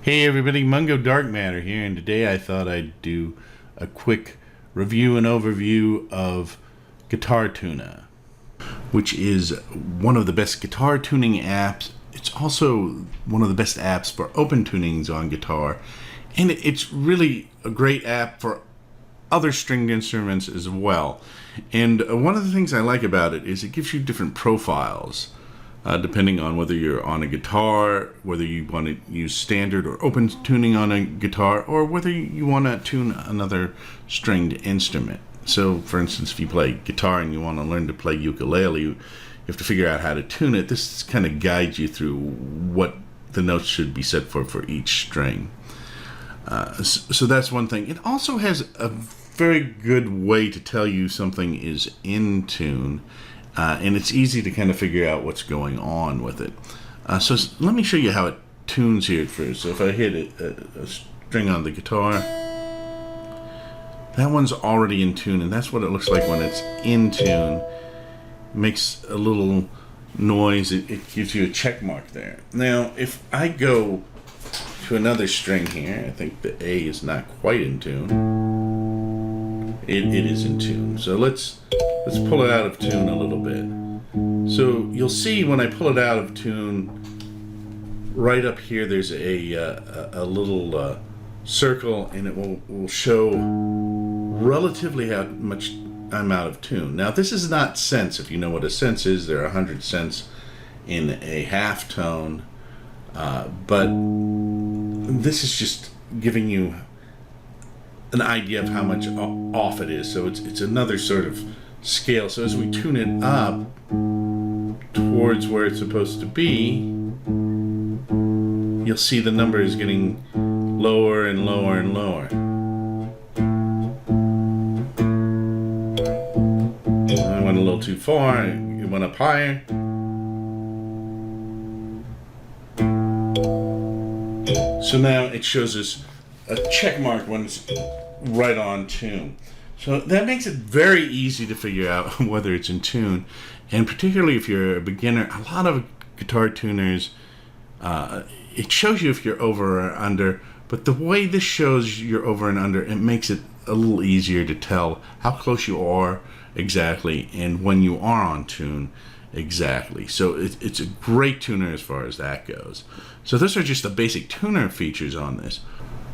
Hey everybody, Mungo Dark Matter here, and today I thought I'd do a quick review and overview of Guitar Tuna, which is one of the best guitar tuning apps. It's also one of the best apps for open tunings on guitar, and it's really a great app for other stringed instruments as well. And one of the things I like about it is it gives you different profiles. Depending on whether you're on a guitar, whether you want to use standard or open tuning on a guitar, or whether you want to tune another stringed instrument. So, for instance, if you play guitar and you want to learn to play ukulele, you have to figure out how to tune it. This kind of guides you through what the notes should be set for each string. So that's one thing. It also has a very good way to tell you something is in tune. And it's easy to kind of figure out what's going on with it. So let me show you how it tunes here at first. So if I hit a string on the guitar, that one's already in tune, and that's what it looks like when it's in tune. It makes a little noise. It gives you a check mark there. Now, if I go to another string here, I think the A is not quite in tune. It is in tune. So let's pull it out of tune a little bit. So you'll see when I pull it out of tune, right up here there's a little circle, and it will show relatively how much I'm out of tune. Now this is not cents. If you know what a cent is, there are 100 cents in a half tone, but this is just giving you an idea of how much off it is. So it's another sort of scale. So as we tune it up towards where it's supposed to be, you'll see the number is getting lower and lower and lower. I went a little too far. It went up higher. So now it shows us a check mark when it's right on tune. So that makes it very easy to figure out whether it's in tune, and particularly if you're a beginner. A lot of guitar tuners, it shows you if you're over or under, but the way this shows you're over and under, it makes it a little easier to tell how close you are exactly and when you are on tune exactly. So it's a great tuner as far as that goes. So those are just the basic tuner features on this.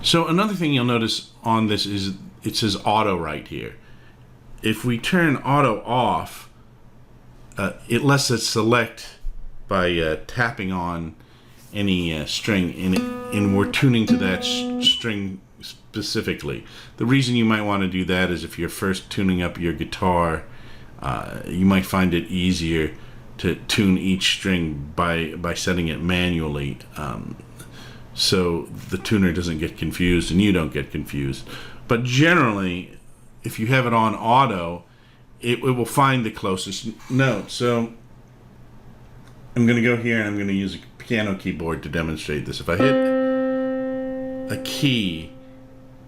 So another thing you'll notice on this is it says auto right here. If we turn auto off, it lets us select by tapping on any string, and we're tuning to that string specifically. The reason you might want to do that is if you're first tuning up your guitar, you might find it easier to tune each string by setting it manually. So the tuner doesn't get confused and you don't get confused. But generally, if you have it on auto, it will find the closest note. So I'm going to go here and I'm going to use a piano keyboard to demonstrate this. If I hit a key,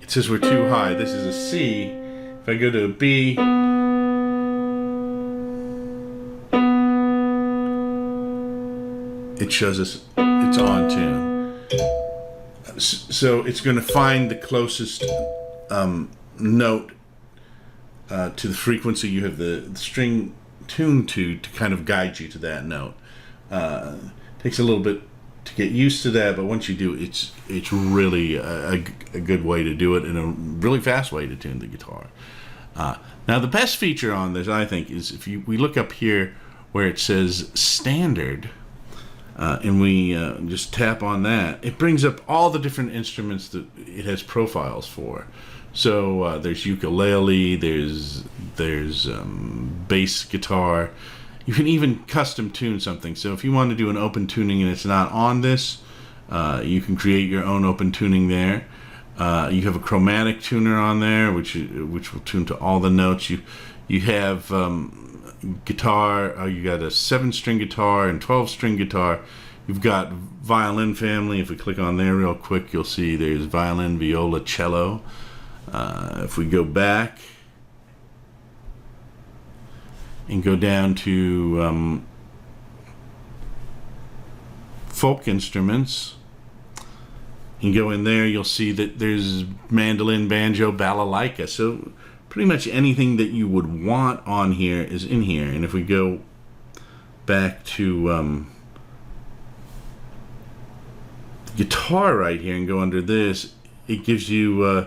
it says we're too high. This is a C. If I go to a B, it shows us it's on tune. So it's going to find the closest note to the frequency you have the string tuned to kind of guide you to that note. Takes a little bit to get used to that, but once you do, it's really a good way to do it, and a really fast way to tune the guitar. Now the best feature on this, I think, is if we look up here where it says standard, and we just tap on that, it brings up all the different instruments that it has profiles for. So there's ukulele, there's bass guitar. You can even custom tune something. So if you want to do an open tuning and it's not on this, you can create your own open tuning there. You have a chromatic tuner on there, which will tune to all the notes. You have guitar. You got a 7-string guitar and 12-string guitar. You've got violin family. If we click on there real quick, you'll see there's violin, viola, cello. If we go back and go down to folk instruments, You go in there, you'll see that there's mandolin, banjo, balalaika. So pretty much anything that you would want on here is in here. And if we go back to guitar right here and go under this, it gives you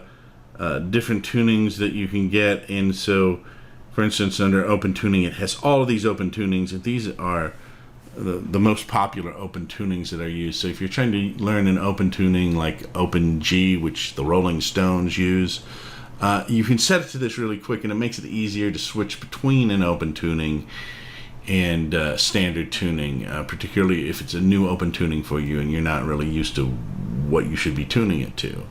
different tunings that you can get. And so, for instance, under open tuning, it has all of these open tunings, and these are the most popular open tunings that are used. So if you're trying to learn an open tuning like open G, which the Rolling Stones use, you can set it to this really quick, and it makes it easier to switch between an open tuning and standard tuning, particularly if it's a new open tuning for you and you're not really used to what you should be tuning it to.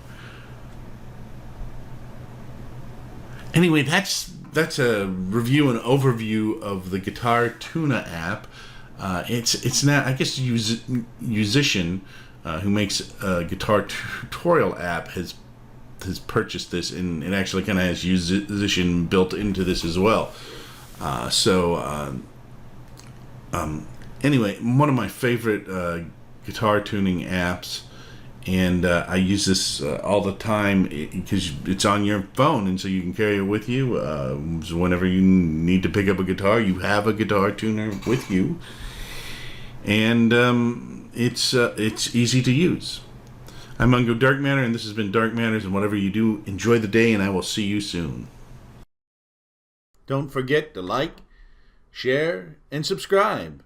Anyway, that's a review and overview of the Guitar Tuna app. It's now, I guess, Musician, who makes a guitar tutorial app, has purchased this, and it actually kind of has Musician built into this as well. Anyway, one of my favorite guitar tuning apps, and I use this all the time because it's on your phone, and so you can carry it with you. So whenever you need to pick up a guitar, you have a guitar tuner with you, and it's easy to use. I'm Mungo Dark Matter, and this has been Dark Matters, and whatever you do, enjoy the day, and I will see you soon. Don't forget to like, share, and subscribe.